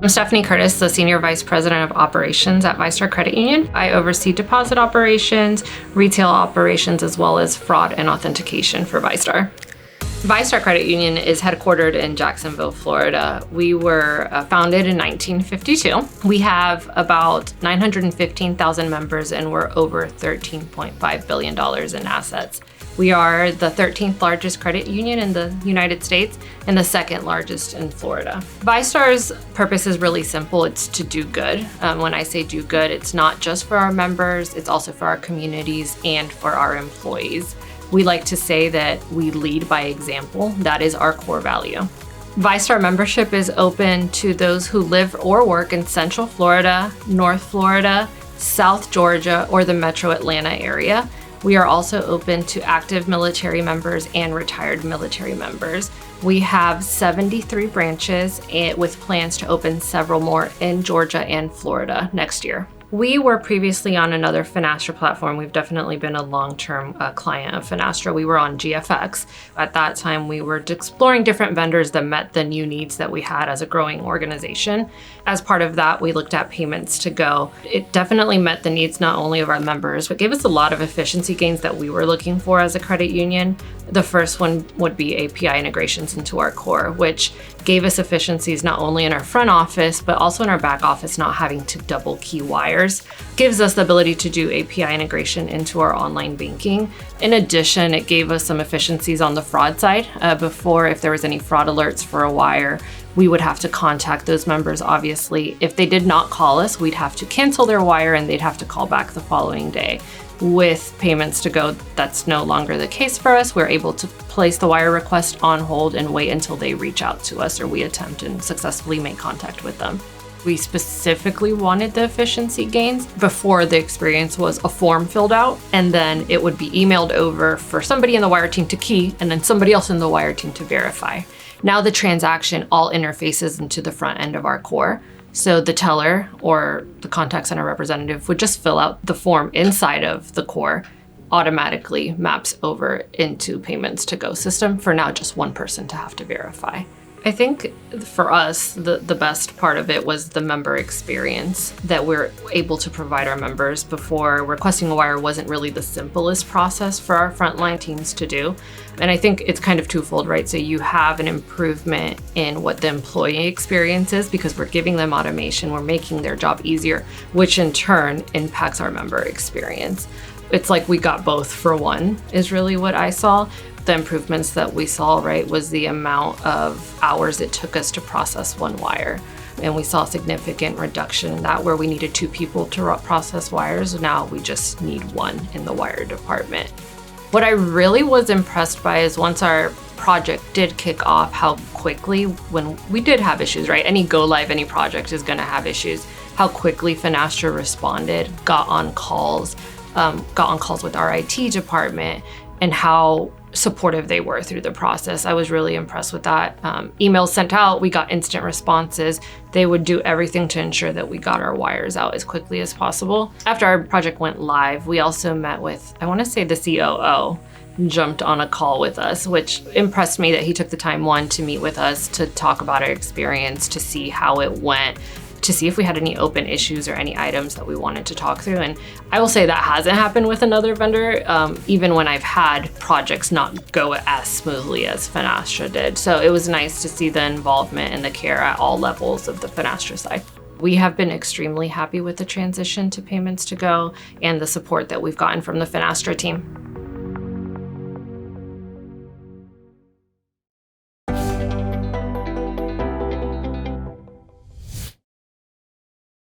I'm Stephanie Curtis, the Senior Vice President of Operations at VyStar Credit Union. I oversee deposit operations, retail operations, as well as fraud and authentication for VyStar. VyStar Credit Union is headquartered in Jacksonville, Florida. We were founded in 1952. We have about 915,000 members and we're over $13.5 billion in assets. We are the 13th largest credit union in the United States and the second largest in Florida. VyStar's purpose is really simple. It's to do good. When I say do good, it's not just for our members, it's also for our communities and for our employees. We like to say that we lead by example. That is our core value. VyStar membership is open to those who live or work in Central Florida, North Florida, South Georgia, or the Metro Atlanta area. We are also open to active military members and retired military members. We have 73 branches with plans to open several more in Georgia and Florida next year. We were previously on another Finastra platform. We've definitely been a long-term client of Finastra. We were on GFX. At that time, we were exploring different vendors that met the new needs that we had as a growing organization. As part of that, we looked at Payments To Go. It definitely met the needs not only of our members, but gave us a lot of efficiency gains that we were looking for as a credit union. The first one would be API integrations into our core, which gave us efficiencies not only in our front office, but also in our back office, not having to double key wires. Gives us the ability to do API integration into our online banking. In addition, it gave us some efficiencies on the fraud side. Before, if there was any fraud alerts for a wire, we would have to contact those members, obviously. If they did not call us, we'd have to cancel their wire and they'd have to call back the following day. With Payments To Go, that's no longer the case for us. We're able to place the wire request on hold and wait until they reach out to us or we attempt and successfully make contact with them. We specifically wanted the efficiency gains. Before, the experience was a form filled out and then it would be emailed over for somebody in the wire team to key and then somebody else in the wire team to verify. Now the transaction all interfaces into the front end of our core. So the teller or the contact center representative would just fill out the form inside of the core, automatically maps over into Payments To Go system for now just one person to have to verify. I think for us, the best part of it was the member experience that we're able to provide our members. Before, requesting a wire wasn't really the simplest process for our frontline teams to do. And I think it's kind of twofold, right? So you have an improvement in what the employee experience is because we're giving them automation, we're making their job easier, which in turn impacts our member experience. It's like we got both for one, is really what I saw. The improvements that we saw, right, was the amount of hours it took us to process one wire. And we saw a significant reduction in that where we needed 2 people to process wires. Now we just need 1 in the wire department. What I really was impressed by is once our project did kick off, how quickly, when we did have issues, right? Any go live, any project is gonna have issues. How quickly Finastra responded, got on calls with our IT department, and how supportive they were through the process. I was really impressed with that. Emails sent out, we got instant responses. They would do everything to ensure that we got our wires out as quickly as possible. After our project went live, we also met with, I wanna say the COO, jumped on a call with us, which impressed me that he took the time, one, to meet with us, to talk about our experience, to see how it went, to see if we had any open issues or any items that we wanted to talk through. And I will say that hasn't happened with another vendor, even when I've had projects not go as smoothly as Finastra did. So it was nice to see the involvement and the care at all levels of the Finastra side. We have been extremely happy with the transition to Payments To Go and the support that we've gotten from the Finastra team.